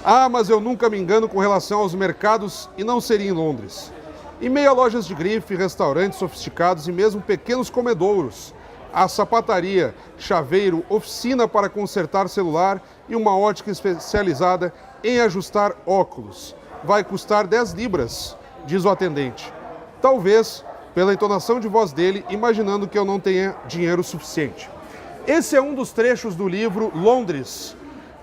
Ah, mas eu nunca me engano com relação aos mercados e não seria em Londres. Em meio a lojas de grife, restaurantes sofisticados e mesmo pequenos comedouros, a sapataria, chaveiro, oficina para consertar celular e uma ótica especializada em ajustar óculos. Vai custar 10 libras, diz o atendente. Talvez, pela entonação de voz dele, imaginando que eu não tenha dinheiro suficiente. Esse é um dos trechos do livro Londres,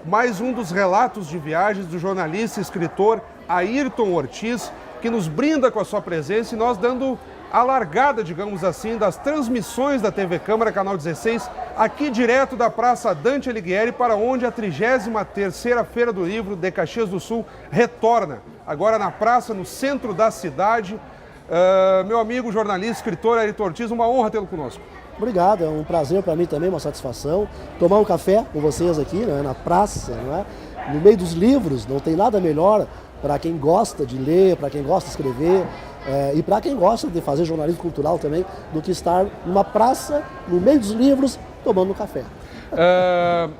mais um dos relatos de viagens do jornalista e escritor Ayrton Ortiz, que nos brinda com a sua presença e nós dando a largada, digamos assim, das transmissões da TV Câmara, Canal 16, aqui direto da Praça Dante Alighieri, para onde a 33ª Feira do Livro de Caxias do Sul retorna. Agora na praça, no centro da cidade. Meu amigo jornalista, escritor Ayrton Ortiz, uma honra tê-lo conosco. Obrigado, é um prazer para mim também, uma satisfação. Tomar um café com vocês aqui, né, na praça, não é? No meio dos livros, não tem nada melhor para quem gosta de ler, para quem gosta de escrever. E para quem gosta de fazer jornalismo cultural também, do que estar numa praça, no meio dos livros, tomando um café.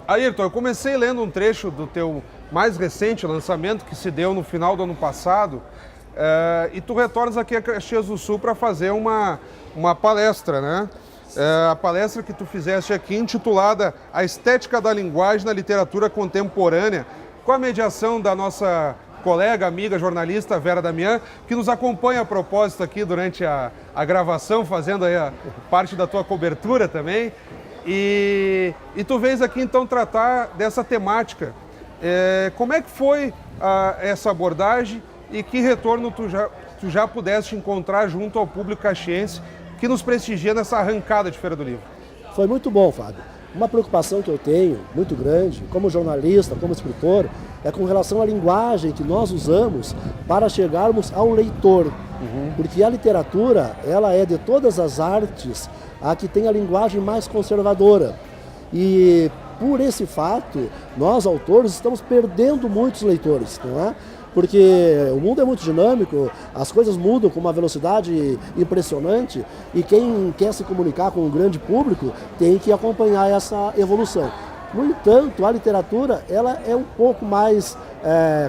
Ayrton, eu comecei lendo um trecho do teu mais recente lançamento, que se deu no final do ano passado, e tu retornas aqui a Caxias do Sul para fazer uma palestra, né? A palestra que tu fizeste aqui, intitulada A Estética da Linguagem na Literatura Contemporânea, com a mediação da nossa colega, amiga, jornalista Vera Damian, que nos acompanha a propósito aqui durante a gravação, fazendo aí a parte da tua cobertura também. E tu vens aqui então tratar dessa temática. Como é que foi essa abordagem e que retorno tu já pudeste encontrar junto ao público caxiense que nos prestigia nessa arrancada de Feira do Livro? Foi muito bom, Fábio. Uma preocupação que eu tenho, muito grande, como jornalista, como escritor, é com relação à linguagem que nós usamos para chegarmos ao leitor. Porque a literatura, ela é de todas as artes a que tem a linguagem mais conservadora. E por esse fato, nós, autores, estamos perdendo muitos leitores, não é? Porque o mundo é muito dinâmico, as coisas mudam com uma velocidade impressionante e quem quer se comunicar com um grande público tem que acompanhar essa evolução. No entanto, a literatura ela é um pouco mais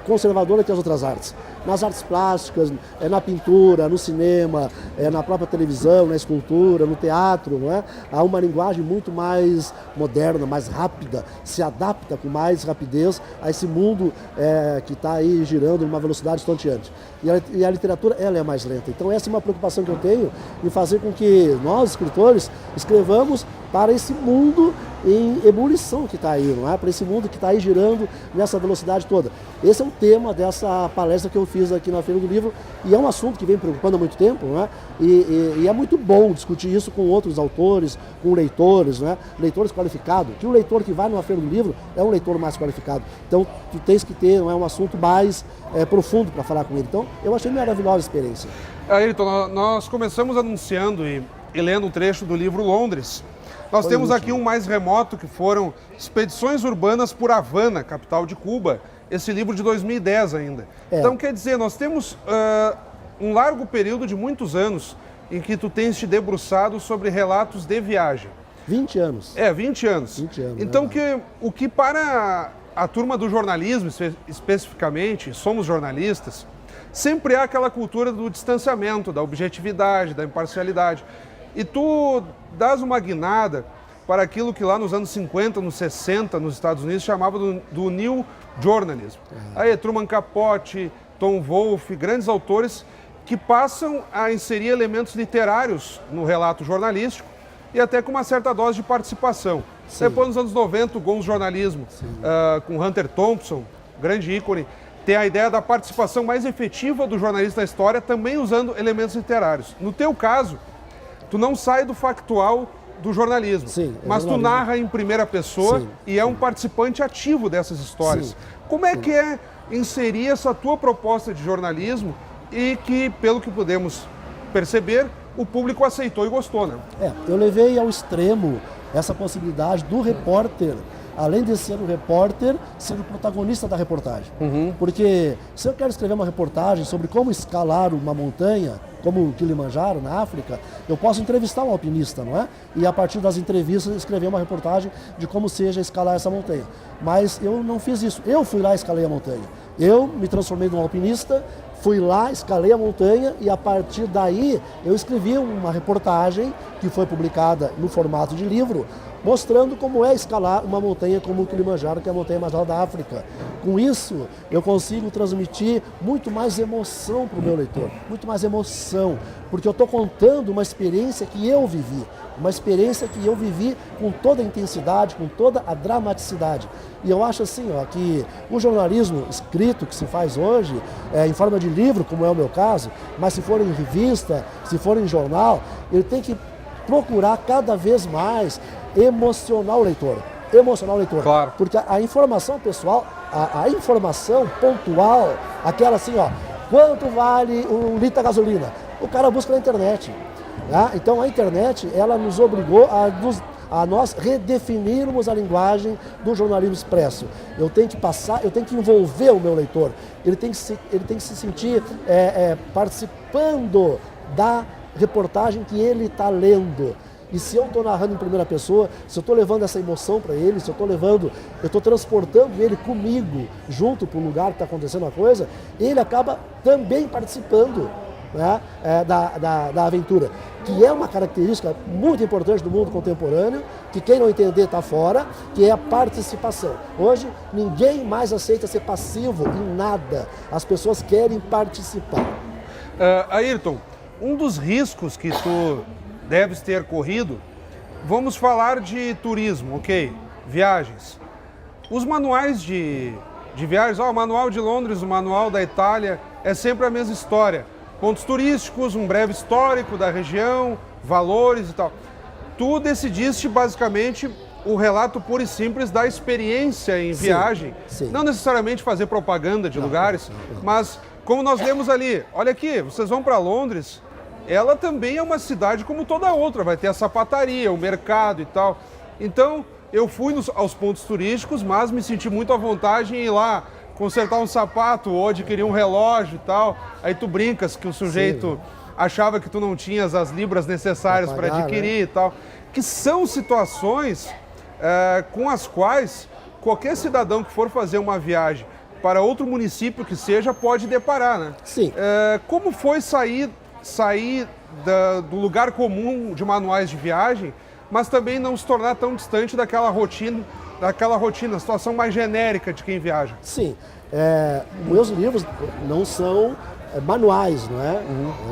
conservadora que as outras artes. Nas artes plásticas, na pintura, no cinema, na própria televisão, na escultura, no teatro, não é? Há uma linguagem muito mais moderna, mais rápida, se adapta com mais rapidez a esse mundo que está aí girando numa velocidade estonteante. E a literatura ela é mais lenta. Então essa é uma preocupação que eu tenho em fazer com que nós, escritores, escrevamos para esse mundo em ebulição que está aí, não é? Para esse mundo que está aí girando nessa velocidade toda. Esse é o tema dessa palestra que eu fiz aqui na Feira do Livro e é um assunto que vem preocupando há muito tempo, não é? E é muito bom discutir isso com outros autores, com leitores, não é? Leitores qualificados, que o leitor que vai numa Feira do Livro é um leitor mais qualificado. Então, tu tens que ter, não é, um assunto mais profundo para falar com ele. Então, eu achei maravilhosa a experiência. Ayrton, nós começamos anunciando e lendo um trecho do livro Londres. Nós temos aqui um mais remoto, que foram Expedições Urbanas por Havana, capital de Cuba, esse livro de 2010 ainda. Então, quer dizer, nós temos um largo período de muitos anos em que tu tens te debruçado sobre relatos de viagem. 20 anos. 20 anos. 20 anos. Então, o que para a turma do jornalismo, especificamente, somos jornalistas, sempre há aquela cultura do distanciamento, da objetividade, da imparcialidade. E tu dás uma guinada para aquilo que lá nos anos 50, nos 60, nos Estados Unidos, chamava do New Journalism. Aí Truman Capote, Tom Wolfe, grandes autores que passam a inserir elementos literários no relato jornalístico e até com uma certa dose de participação. Sim. Depois, nos anos 90, o Gons Jornalismo, com Hunter Thompson, grande ícone, tem a ideia da participação mais efetiva do jornalista na história, também usando elementos literários. No teu caso, tu não sai do factual do jornalismo, mas tu narra em primeira pessoa e é um participante ativo dessas histórias. Como é que é inserir essa tua proposta de jornalismo e que, pelo que podemos perceber, o público aceitou e gostou, né? Eu levei ao extremo essa possibilidade do repórter, além de ser o repórter, ser o protagonista da reportagem. Porque se eu quero escrever uma reportagem sobre como escalar uma montanha, como o Kilimanjaro, na África, eu posso entrevistar um alpinista, não é? E a partir das entrevistas escrever uma reportagem de como seja escalar essa montanha. Mas eu não fiz isso. Eu fui lá e escalei a montanha. Eu me transformei num alpinista, fui lá, escalei a montanha e a partir daí eu escrevi uma reportagem que foi publicada no formato de livro, mostrando como é escalar uma montanha como o Kilimanjaro, que é a montanha mais alta da África. Com isso, eu consigo transmitir muito mais emoção para o meu leitor, muito mais emoção, porque eu estou contando uma experiência que eu vivi, uma experiência que eu vivi com toda a intensidade, com toda a dramaticidade. E eu acho assim, ó, que o jornalismo escrito que se faz hoje, em forma de livro, como é o meu caso, mas se for em revista, se for em jornal, ele tem que procurar cada vez mais emocionar o leitor. Emocionar o leitor. Claro. Porque a informação pessoal, a informação pontual, aquela assim, ó, quanto vale um litro de gasolina? O cara busca na internet. Tá? Então a internet, ela nos obrigou a nós redefinirmos a linguagem do jornalismo expresso. Eu tenho que passar, eu tenho que envolver o meu leitor. Ele tem que se sentir participando da reportagem que ele está lendo. E se eu estou narrando em primeira pessoa, se eu estou levando essa emoção para ele, se eu estou transportando ele comigo, junto para o lugar que está acontecendo a coisa, ele acaba também participando, né, da aventura, que é uma característica muito importante do mundo contemporâneo, que quem não entender está fora, que é a participação. Hoje, ninguém mais aceita ser passivo em nada, as pessoas querem participar. Ayrton, um dos riscos que tu deves ter corrido, vamos falar de turismo, ok? Viagens. Os manuais de viagens, o manual de Londres, o manual da Itália, é sempre a mesma história. Pontos turísticos, um breve histórico da região, valores e tal. Tu decidiste basicamente o relato puro e simples da experiência em viagem. Sim. Não necessariamente fazer propaganda de lugares, mas como nós lemos ali, olha aqui, vocês vão para Londres, ela também é uma cidade como toda outra, vai ter a sapataria, o mercado e tal. Então, eu fui aos pontos turísticos, mas me senti muito à vontade em ir lá consertar um sapato ou adquirir um relógio e tal. Aí tu brincas que o sujeito achava que tu não tinhas as libras necessárias para adquirir, né? E tal. Que são situações com as quais qualquer cidadão que for fazer uma viagem para outro município que seja pode deparar, né? Sim. Como foi sair do lugar comum de manuais de viagem, mas também não se tornar tão distante daquela rotina, situação mais genérica de quem viaja? Sim, meus livros não são manuais, não é?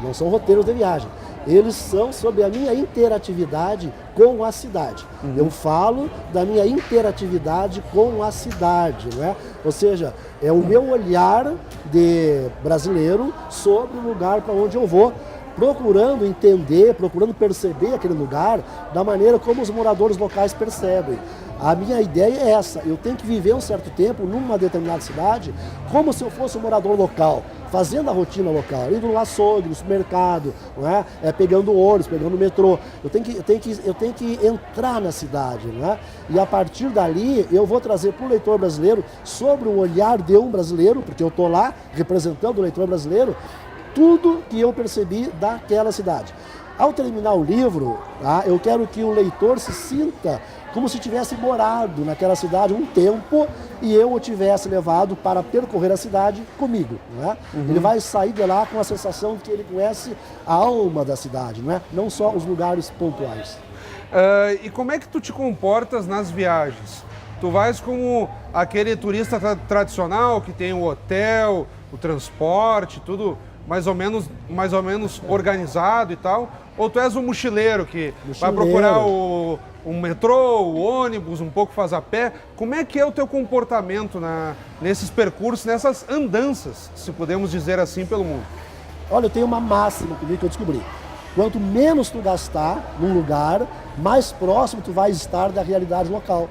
Não são roteiros de viagem. Eles são sobre a minha interatividade com a cidade. Eu falo da minha interatividade com a cidade, não é? Ou seja, é o meu olhar de brasileiro sobre o lugar para onde eu vou, procurando entender, procurando perceber aquele lugar da maneira como os moradores locais percebem. A minha ideia é essa, eu tenho que viver um certo tempo numa determinada cidade como se eu fosse um morador local, fazendo a rotina local, indo no açougue, no supermercado, não é? Pegando ônibus, pegando o metrô. Eu tenho que entrar na cidade, não é? E a partir dali eu vou trazer para o leitor brasileiro, sobre o olhar de um brasileiro, porque eu estou lá representando o leitor brasileiro, tudo que eu percebi daquela cidade. Ao terminar o livro, tá, eu quero que o leitor se sinta como se tivesse morado naquela cidade um tempo e eu o tivesse levado para percorrer a cidade comigo, né? Ele vai sair de lá com a sensação de que ele conhece a alma da cidade, não só os lugares pontuais. E como é que tu te comportas nas viagens? Tu vais como aquele turista tradicional que tem o hotel, o transporte, tudo mais ou menos organizado e tal? Ou tu és um mochileiro que vai procurar um metrô, o ônibus, um pouco faz a pé? Como é que é o teu comportamento nesses percursos, nessas andanças, se podemos dizer assim, pelo mundo? Olha, eu tenho uma máxima comigo que eu descobri. Quanto menos tu gastar num lugar, mais próximo tu vais estar da realidade local.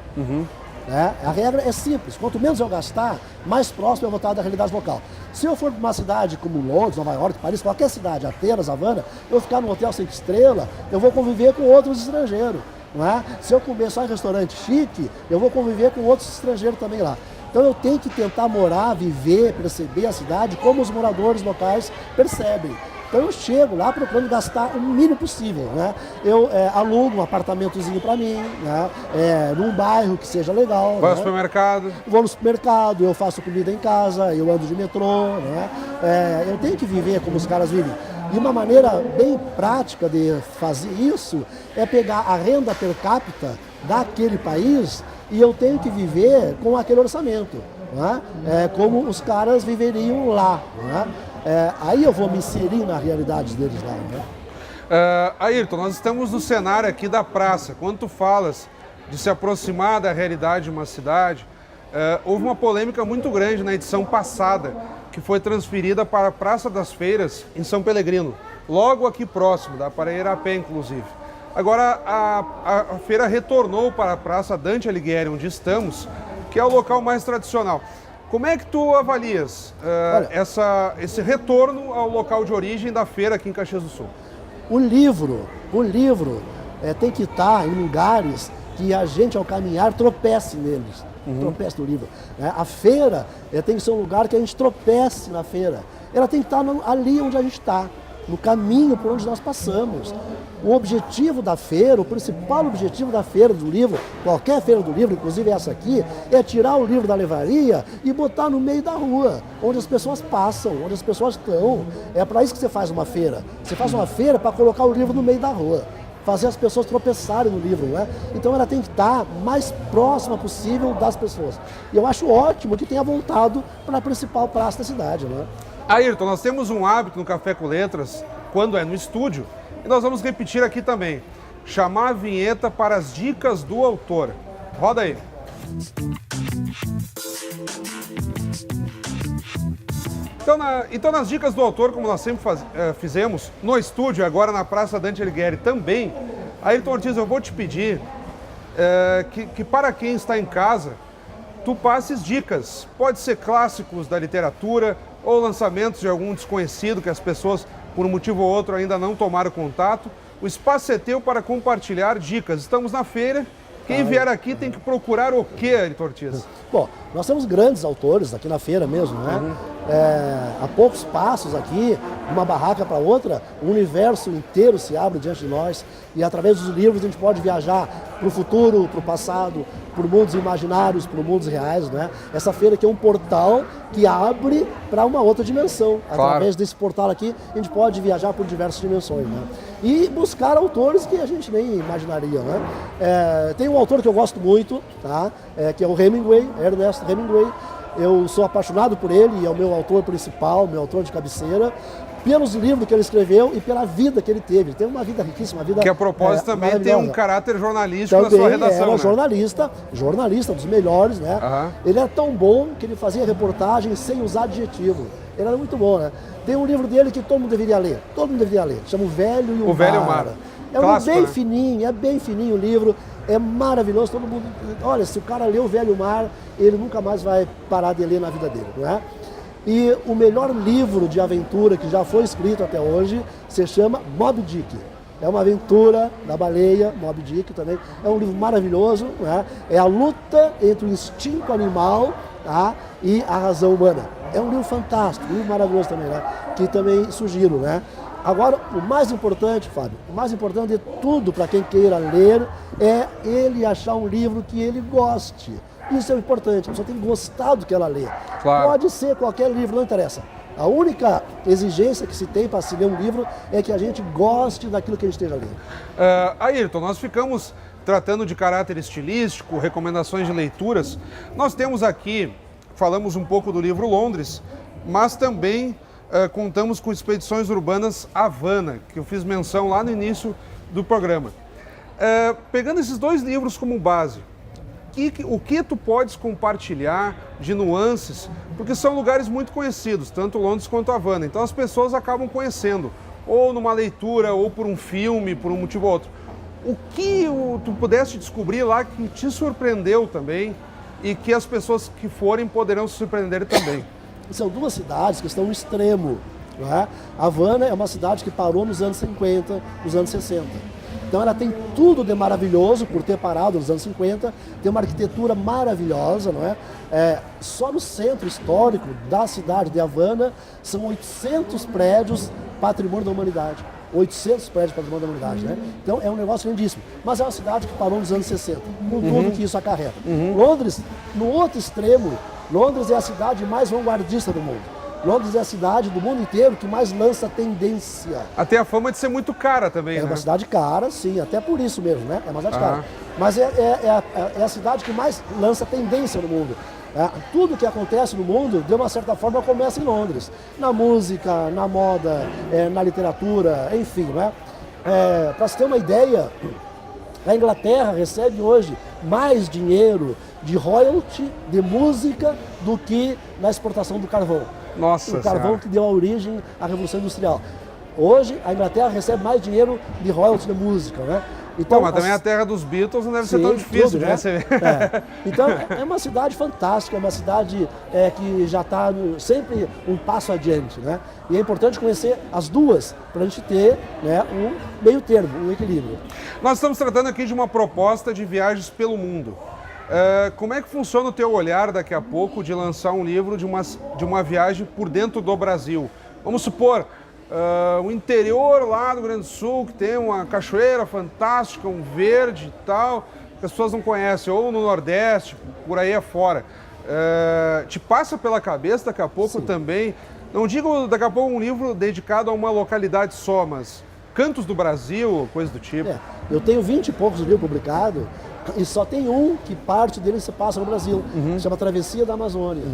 A regra é simples, quanto menos eu gastar, mais próximo eu vou estar da realidade local. Se eu for para uma cidade como Londres, Nova York, Paris, qualquer cidade, Atenas, Havana, eu ficar num hotel 5 estrelas, eu vou conviver com outros estrangeiros. Não é? Se eu comer só em restaurante chique, eu vou conviver com outros estrangeiros também lá. Então eu tenho que tentar morar, viver, perceber a cidade como os moradores locais percebem. Então eu chego lá procurando gastar o mínimo possível, né? Eu alugo um apartamentozinho para mim, né? Num bairro que seja legal. Vai ao supermercado? Vou no supermercado, eu faço comida em casa, eu ando de metrô, né? Eu tenho que viver como os caras vivem. E uma maneira bem prática de fazer isso é pegar a renda per capita daquele país e eu tenho que viver com aquele orçamento, né? Como os caras viveriam lá, né? Aí eu vou me inserir na realidade deles lá, né? Ayrton, nós estamos no cenário aqui da praça. Quando tu falas de se aproximar da realidade de uma cidade, houve uma polêmica muito grande na edição passada, que foi transferida para a Praça das Feiras, em São Pelegrino, logo aqui próximo, da Parairapé, inclusive. Agora, a feira retornou para a Praça Dante Alighieri, onde estamos, que é o local mais tradicional. Como é que tu avalias esse retorno ao local de origem da feira aqui em Caxias do Sul? O livro tem que estar em lugares que a gente, ao caminhar, tropece neles. Tropece no livro. A feira tem que ser um lugar que a gente tropece na feira. Ela tem que estar ali onde a gente está, no caminho por onde nós passamos. O objetivo da feira, o principal objetivo da feira do livro, qualquer feira do livro, inclusive essa aqui, é tirar o livro da livraria e botar no meio da rua, onde as pessoas passam, onde as pessoas estão. É para isso que você faz uma feira. Você faz uma feira para colocar o livro no meio da rua, fazer as pessoas tropeçarem no livro, né? Então ela tem que estar mais próxima possível das pessoas. E eu acho ótimo que tenha voltado para a principal praça da cidade, né? Ayrton, nós temos um hábito no Café com Letras, quando é no estúdio, e nós vamos repetir aqui também. Chamar a vinheta para as dicas do autor. Roda aí. Então, nas dicas do autor, como nós sempre fizemos, no estúdio, agora na Praça Dante Alighieri também, Ayrton Ortiz, eu vou te pedir que para quem está em casa, tu passes dicas. Pode ser clássicos da literatura ou lançamentos de algum desconhecido que as pessoas, por um motivo ou outro, ainda não tomaram contato. O espaço é teu para compartilhar dicas. Estamos na feira. Quem vier aqui tem que procurar o quê, Ayrton Ortiz? Bom, nós temos grandes autores aqui na feira mesmo, né? A poucos passos aqui, de uma barraca para outra, o universo inteiro se abre diante de nós e através dos livros a gente pode viajar para o futuro, para o passado, por mundos imaginários, por mundos reais, né? Essa feira aqui é um portal que abre para uma outra dimensão. Claro. Através desse portal aqui, a gente pode viajar por diversas dimensões, né? E buscar autores que a gente nem imaginaria, né? Tem um autor que eu gosto muito, tá? Que é o Hemingway, Ernest Hemingway. Eu sou apaixonado por ele, é o meu autor principal, meu autor de cabeceira, pelos livros que ele escreveu e pela vida que ele teve. Ele tem uma vida riquíssima, uma vida que a propósito também tem um caráter jornalístico também na sua redação. Era jornalista dos melhores, né? Ele era tão bom que ele fazia reportagem sem usar adjetivo. Ele era muito bom, né? Tem um livro dele que todo mundo deveria ler, chama O Velho e o Mar. Velho e o Mar. É bem fininho, é bem fininho o livro, é maravilhoso, todo mundo... Olha, se o cara lê O Velho e o Mar, ele nunca mais vai parar de ler na vida dele, não é? E o melhor livro de aventura que já foi escrito até hoje se chama Moby Dick. É uma aventura da baleia, Moby Dick também. É um livro maravilhoso, né? É a luta entre o instinto animal, tá? E a razão humana. É um livro fantástico, um livro maravilhoso também, né? Que também sugiro, né? Agora, o mais importante, Fábio, o mais importante de tudo para quem queira ler é ele achar um livro que ele goste. Isso é importante, a pessoa tem que gostar do que ela lê. Claro. Pode ser qualquer livro, não interessa. A única exigência que se tem para se ler um livro é que a gente goste daquilo que a gente esteja lendo. Ayrton, nós ficamos tratando de caráter estilístico, recomendações de leituras. Nós temos aqui, falamos um pouco do livro Londres, mas também contamos com Expedições Urbanas Havana, que eu fiz menção lá no início do programa. Pegando esses dois livros como base, o que tu podes compartilhar de nuances, porque são lugares muito conhecidos, tanto Londres quanto Havana, então as pessoas acabam conhecendo, ou numa leitura, ou por um filme, por um motivo ou outro. O que tu pudeste descobrir lá que te surpreendeu também e que as pessoas que forem poderão se surpreender também? São duas cidades que estão no extremo, não é? Havana é uma cidade que parou nos anos 50, nos anos 60. Então ela tem tudo de maravilhoso por ter parado nos anos 50, tem uma arquitetura maravilhosa, não é? Só no centro histórico da cidade de Havana são 800 prédios patrimônio da humanidade. 800 prédios patrimônio da humanidade, né? Então é um negócio lindíssimo. Mas é uma cidade que parou nos anos 60, com tudo que isso acarreta. Londres, no outro extremo, Londres é a cidade mais vanguardista do mundo. Londres é a cidade do mundo inteiro que mais lança tendência. Até a fama de ser muito cara também, né? É uma cidade cara, sim, até por isso mesmo, né? É uma cidade cara. Mas é a cidade que mais lança tendência no mundo. Tudo que acontece no mundo, de uma certa forma, começa em Londres. Na música, na moda, na literatura, enfim, né? Para se ter uma ideia, a Inglaterra recebe hoje mais dinheiro de royalty, de música, do que na exportação do carvão. Nossa O carvão Senhora. que deu a origem à Revolução Industrial. Hoje, a Inglaterra recebe mais dinheiro de royalties de música, né? Então, Mas também a terra dos Beatles não deve ser tão difícil tudo, de né? receber. Então, é uma cidade fantástica, é uma cidade que já está sempre um passo adiante, né? E é importante conhecer as duas, para a gente ter, né, um meio termo, um equilíbrio. Nós estamos tratando aqui de uma proposta de viagens pelo mundo. Como é que funciona o teu olhar daqui a pouco de lançar um livro de uma viagem por dentro do Brasil? Vamos supor, o interior lá do Rio Grande do Sul, que tem uma cachoeira fantástica, um verde e tal, que as pessoas não conhecem, ou no Nordeste, por aí afora. Te passa pela cabeça daqui a pouco também, não digo daqui a pouco um livro dedicado a uma localidade só, mas cantos do Brasil, coisa do tipo. Eu tenho 20 e poucos livros publicados, e só tem um que parte dele se passa no Brasil, chama Travessia da Amazônia.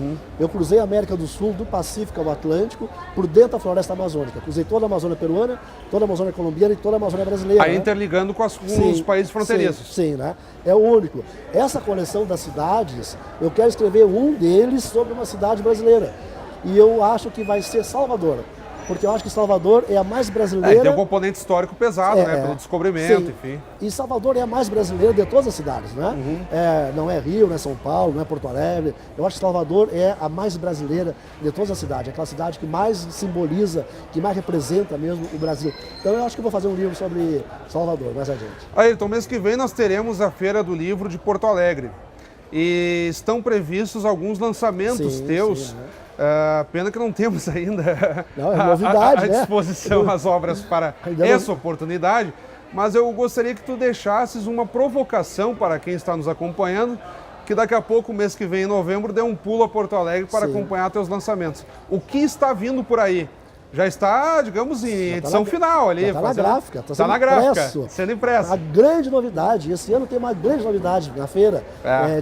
Eu cruzei a América do Sul, do Pacífico ao Atlântico, por dentro da floresta amazônica. Cruzei toda a Amazônia peruana, toda a Amazônia colombiana e toda a Amazônia brasileira. Aí né? interligando com os países fronteiriços. Sim, né? É o único. Essa coleção das cidades, eu quero escrever um deles sobre uma cidade brasileira. E eu acho que vai ser Salvador. Porque eu acho que Salvador é a mais brasileira. Tem um componente histórico pesado, né? Pelo descobrimento, sim. enfim. E Salvador é a mais brasileira de todas as cidades, né? Não é Rio, não é São Paulo, não é Porto Alegre. Eu acho que Salvador é a mais brasileira de todas as cidades. É aquela cidade que mais simboliza, que mais representa mesmo o Brasil. Então eu acho que eu vou fazer um livro sobre Salvador, mais adiante. Ayrton, mês que vem nós teremos a Feira do Livro de Porto Alegre. E estão previstos alguns lançamentos teus. Pena que não temos ainda Não, é novidade, à disposição as obras para essa oportunidade, mas eu gostaria que tu deixasses uma provocação para quem está nos acompanhando, que daqui a pouco, mês que vem, em novembro, dê um pulo a Porto Alegre para acompanhar teus lançamentos. O que está vindo por aí? Já está, digamos, em edição final ali. Está na gráfica, está na gráfica, sendo impresso. A grande novidade, esse ano tem uma grande novidade na feira,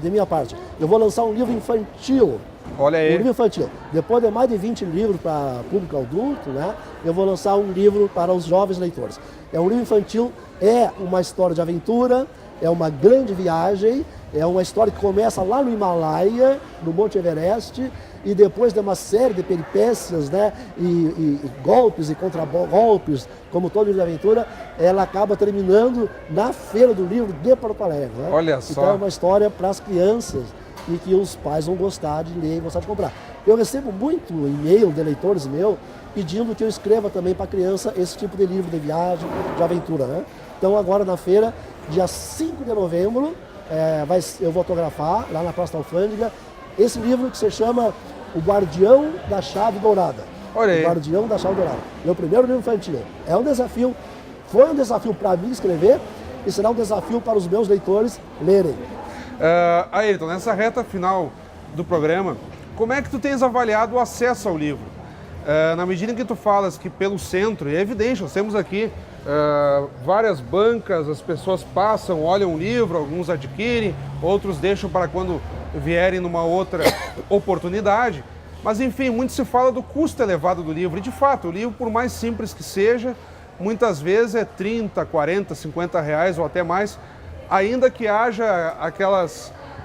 de minha parte. Eu vou lançar um livro infantil. Olha aí. Um livro infantil. Depois de mais de 20 livros para público adulto, né, eu vou lançar um livro para os jovens leitores. É um livro infantil, é uma história de aventura, é uma grande viagem, é uma história que começa lá no Himalaia, no Monte Everest, e depois de uma série de peripécias, né, e golpes e contragolpes, como todo livro de aventura, ela acaba terminando na Feira do Livro de Porto Alegre. Né? Olha só. Então é uma história para as crianças e que os pais vão gostar de ler e gostar de comprar. Eu recebo muito e-mail de leitores meu pedindo que eu escreva também para criança esse tipo de livro de viagem, de aventura. Né? Então agora na feira, dia 5 de novembro, eu vou autografar lá na Praça da Alfândega esse livro que se chama O Guardião da Chave Dourada. Olha aí. O Guardião da Chave Dourada. Meu primeiro livro infantil. É um desafio, foi um desafio para mim escrever e será um desafio para os meus leitores lerem. Ayrton, nessa reta final do programa, como é que tu tens avaliado o acesso ao livro? Na medida em que tu falas que pelo centro, e é evidente, nós temos aqui várias bancas, as pessoas passam, olham o livro, alguns adquirem, outros deixam para quando vierem numa outra oportunidade. Mas enfim, muito se fala do custo elevado do livro, e de fato, o livro, por mais simples que seja, muitas vezes é 30, 40, 50 reais ou até mais, ainda que haja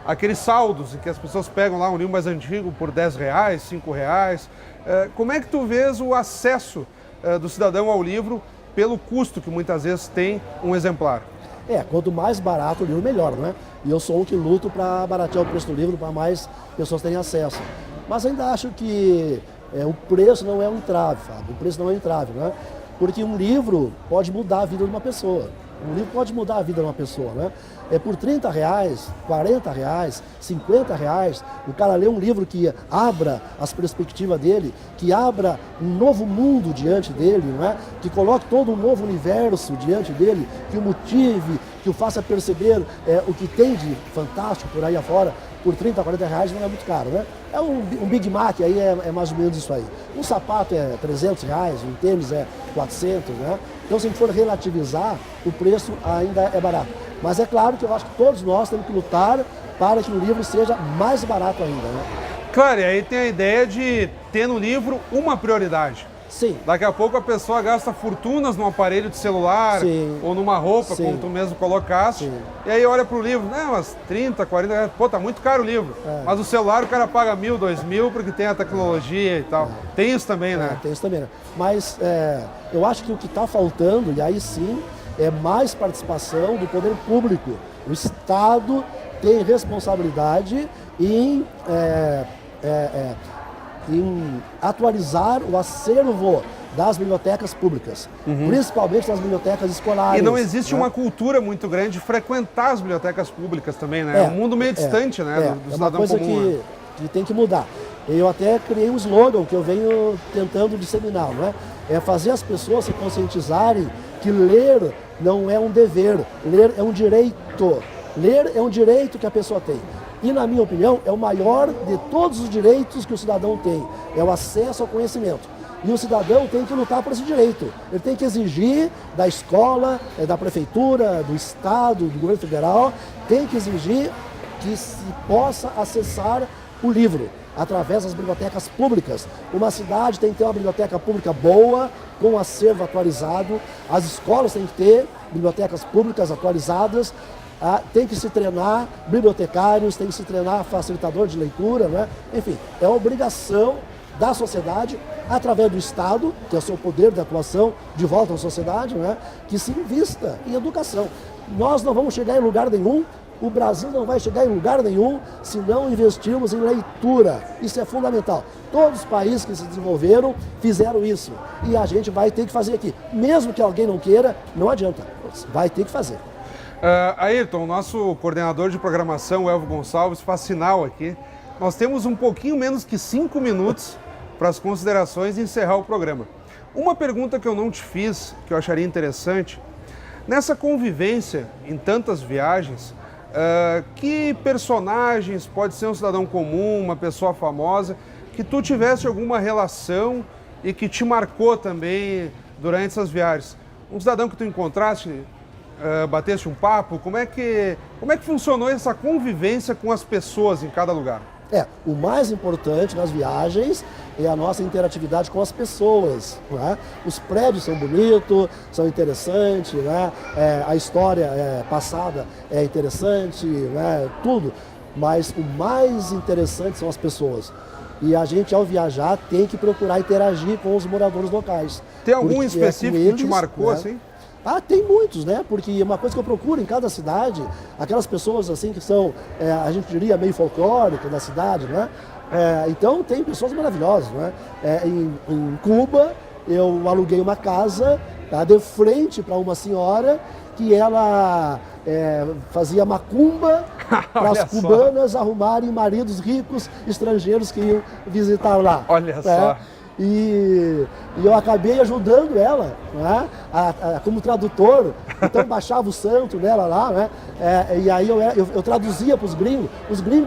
aqueles saldos em que as pessoas pegam lá um livro mais antigo por 10 reais, 5 reais. Como é que tu vês o acesso do cidadão ao livro pelo custo que muitas vezes tem um exemplar? Quanto mais barato o livro, melhor, né? E eu sou um que luto para baratear o preço do livro, para mais pessoas terem acesso. Mas ainda acho que o preço não é um entrave, Fábio. O preço não é um entrave, né? Porque um livro pode mudar a vida de uma pessoa. Um livro pode mudar a vida de uma pessoa, né? É por R$30, R$40, R$50, o cara lê um livro que abra as perspectivas dele, que abra um novo mundo diante dele, não é? Que coloque todo um novo universo diante dele, que o motive, que o faça perceber o que tem de fantástico por aí afora. Por R$30, R$40 não é muito caro, né? Um Big Mac aí é mais ou menos isso aí. Um sapato é R$300, um tênis é 400, né? Então, se a gente for relativizar, o preço ainda é barato. Mas é claro que eu acho que todos nós temos que lutar para que o livro seja mais barato ainda, né? Claro, e aí tem a ideia de ter no livro uma prioridade. Sim. Daqui a pouco a pessoa gasta fortunas num aparelho de celular, Sim. ou numa roupa, Sim. como tu mesmo colocaste, Sim. e aí olha pro livro, né, umas 30, 40 reais, pô, tá muito caro o livro. Mas o celular o cara paga 1.000, 2.000, porque tem a tecnologia e tal. Tem isso também, né? Tem isso também, né? Mas eu acho que o que está faltando, e aí sim, é mais participação do poder público. O Estado tem responsabilidade em atualizar o acervo das bibliotecas públicas, principalmente das bibliotecas escolares. E não existe né? uma cultura muito grande de frequentar as bibliotecas públicas também, né? É um mundo meio distante, né, do cidadão coisa comum. que tem que mudar. Eu até criei um slogan que eu venho tentando disseminar, não é? É fazer as pessoas se conscientizarem que ler não é um dever, ler é um direito. Ler é um direito que a pessoa tem. E, na minha opinião, é o maior de todos os direitos que o cidadão tem. É o acesso ao conhecimento. E o cidadão tem que lutar por esse direito. Ele tem que exigir da escola, da prefeitura, do Estado, do governo federal, tem que exigir que se possa acessar o livro através das bibliotecas públicas. Uma cidade tem que ter uma biblioteca pública boa, com acervo atualizado. As escolas têm que ter bibliotecas públicas atualizadas. Tem que se treinar bibliotecários, tem que se treinar facilitador de leitura, né? Enfim, é uma obrigação da sociedade, através do Estado, que é o seu poder de atuação de volta à sociedade, né? Que se invista em educação. Nós não vamos chegar em lugar nenhum, o Brasil não vai chegar em lugar nenhum se não investirmos em leitura. Isso é fundamental. Todos os países que se desenvolveram fizeram isso. E a gente vai ter que fazer aqui. Mesmo que alguém não queira, não adianta. Vai ter que fazer. Ayrton, nosso coordenador de programação, Elvio Gonçalves, faz sinal aqui. Nós temos um pouquinho menos que 5 minutos para as considerações e encerrar o programa. Uma pergunta que eu não te fiz, que eu acharia interessante, nessa convivência em tantas viagens, que personagens, pode ser um cidadão comum, uma pessoa famosa, que tu tivesse alguma relação e que te marcou também durante essas viagens? Um cidadão que tu encontraste, bateste um papo, como é que funcionou essa convivência com as pessoas em cada lugar? O mais importante nas viagens é a nossa interatividade com as pessoas, né? Os prédios são bonitos, são interessantes, né? A história passada é interessante, né? Tudo, mas o mais interessante são as pessoas. E a gente, ao viajar, tem que procurar interagir com os moradores locais. Tem algum específico que te marcou, né? Assim? Tem muitos, né? Porque uma coisa que eu procuro em cada cidade, aquelas pessoas assim que são, a gente diria, meio folclóricas da cidade, né? Então tem pessoas maravilhosas, né? Em Cuba, eu aluguei uma casa de frente para uma senhora que ela fazia macumba para as cubanas arrumarem maridos ricos estrangeiros que iam visitar lá. Olha só. E eu acabei ajudando ela, né, como tradutor, então baixava o santo dela lá, né, e aí eu traduzia para os gringos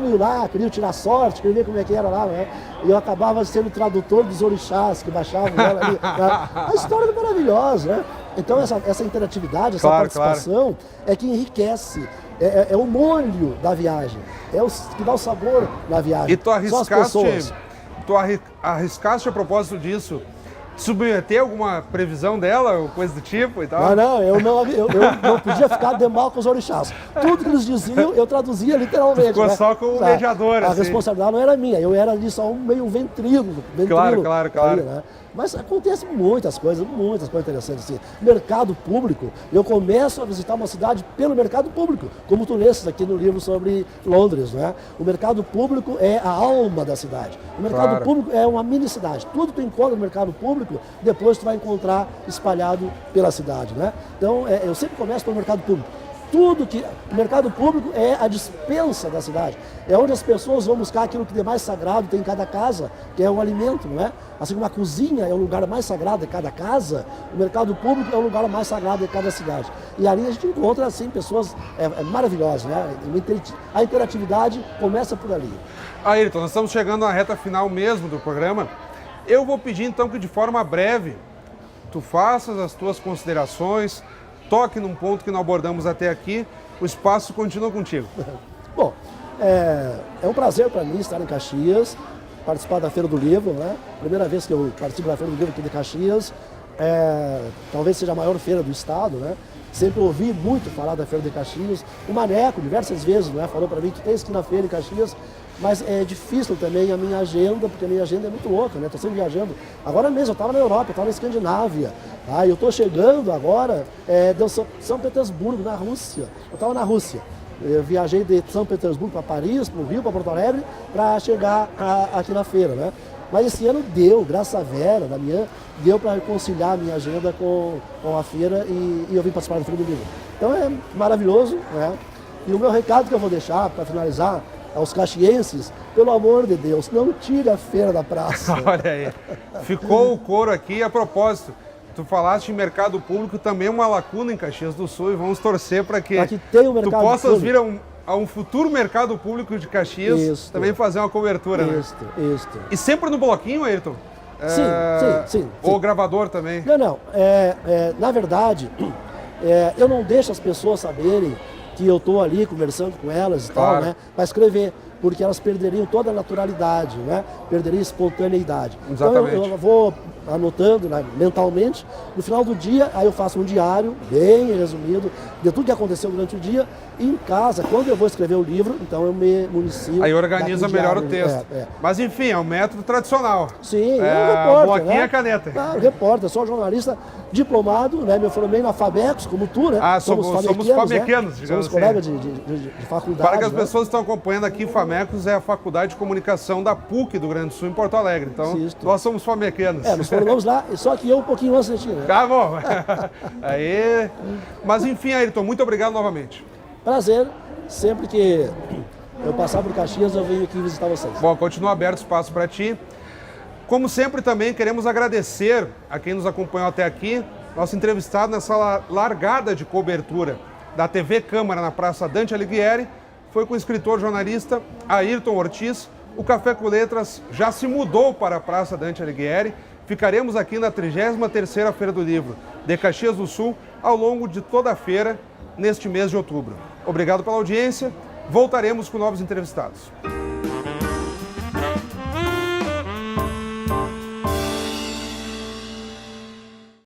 iam lá, queriam tirar sorte, queriam ver como é que era lá, né, e eu acabava sendo tradutor dos orixás que baixavam ela ali. Né. A história é maravilhosa, né? Então essa interatividade, essa participação é que enriquece. É o molho da viagem, é o que dá o sabor na viagem. E tu arriscaste a propósito disso, submeter alguma previsão dela, ou coisa do tipo e tal? Não, eu não podia ficar de mal com os orixás. Tudo que eles diziam, eu traduzia literalmente. Ficou, né? Só com o mediador, A responsabilidade não era minha, eu era ali só meio ventríloco. Claro. Ali, né? Mas acontece muitas coisas interessantes. Assim. Mercado público, eu começo a visitar uma cidade pelo mercado público, como tu leste aqui no livro sobre Londres, né? O mercado público é a alma da cidade. O mercado público é uma mini cidade. Tudo que tu encontra no mercado público público, depois tu vai encontrar espalhado pela cidade, né? Então, eu sempre começo pelo mercado público. Tudo que... O mercado público é a despensa da cidade. É onde as pessoas vão buscar aquilo que de mais sagrado tem em cada casa, que é o alimento, não é? Assim como a cozinha é o lugar mais sagrado de cada casa, o mercado público é o lugar mais sagrado de cada cidade. E ali a gente encontra, assim, pessoas maravilhosas, né? A interatividade começa por ali. Ayrton, nós estamos chegando na reta final mesmo do programa. Eu vou pedir, então, que de forma breve tu faças as tuas considerações, toque num ponto que não abordamos até aqui, o espaço continua contigo. Bom, é um prazer para mim estar em Caxias, participar da Feira do Livro, né? Primeira vez que eu participo da Feira do Livro aqui de Caxias, talvez seja a maior feira do estado, né? Sempre ouvi muito falar da Feira de Caxias. O Maneco, diversas vezes, né, falou para mim que tem que ir na feira em Caxias, mas é difícil também a minha agenda, porque a minha agenda é muito louca, né? Estou sempre viajando. Agora mesmo, eu estava na Europa, eu estava na Escandinávia. Eu estou chegando agora de São Petersburgo, na Rússia. Eu estava na Rússia. Eu viajei de São Petersburgo para Paris, para o Rio, para Porto Alegre, para chegar aqui na feira, né? Mas esse ano deu, graças a Vera, Damião, deu para conciliar a minha agenda com a feira e eu vim participar da Feira do Livro. Então é maravilhoso, né? E o meu recado que eu vou deixar para finalizar aos caxienses, pelo amor de Deus, não tire a feira da praça. Olha aí, ficou o couro aqui. A propósito, tu falaste em mercado público, também uma lacuna em Caxias do Sul, e vamos torcer para que tenha um tu possas vir a um futuro mercado público de Caxias, também fazer uma cobertura, né? Isso. E sempre no bloquinho, Ayrton? Sim. Ou gravador também? Não. Na verdade, eu não deixo as pessoas saberem que eu estou ali conversando com elas e tal, né? Para escrever, porque elas perderiam toda a naturalidade, né? Perderiam a espontaneidade. Exatamente. Então eu vou anotando, né, mentalmente, no final do dia, aí eu faço um diário bem resumido de tudo que aconteceu durante o dia, e em casa, quando eu vou escrever o livro, então eu me municio. Aí organiza melhor o texto. Mas enfim, é um método tradicional. Sim, eu repórter, bloquinho né? e caneta. Repórter, sou jornalista diplomado, né? Me formei na Fabex, como tu, né? Somos famequenos, né? digamos Somos colegas de faculdade. Para que as pessoas que estão acompanhando aqui, Famecos é a Faculdade de Comunicação da PUC do Rio Grande do Sul, em Porto Alegre. Então, nós somos famequenos. Nos formamos lá, só que eu um pouquinho antes de ti, né? Tá bom. Aí. Mas enfim, Ayrton, muito obrigado novamente. Prazer. Sempre que eu passar por Caxias, eu venho aqui visitar vocês. Bom, continua aberto o espaço para ti. Como sempre, também queremos agradecer a quem nos acompanhou até aqui. Nosso entrevistado nessa largada de cobertura da TV Câmara na Praça Dante Alighieri foi com o escritor jornalista Ayrton Ortiz. O Café com Letras já se mudou para a Praça Dante Alighieri. Ficaremos aqui na 33ª Feira do Livro de Caxias do Sul ao longo de toda a feira neste mês de outubro. Obrigado pela audiência. Voltaremos com novos entrevistados.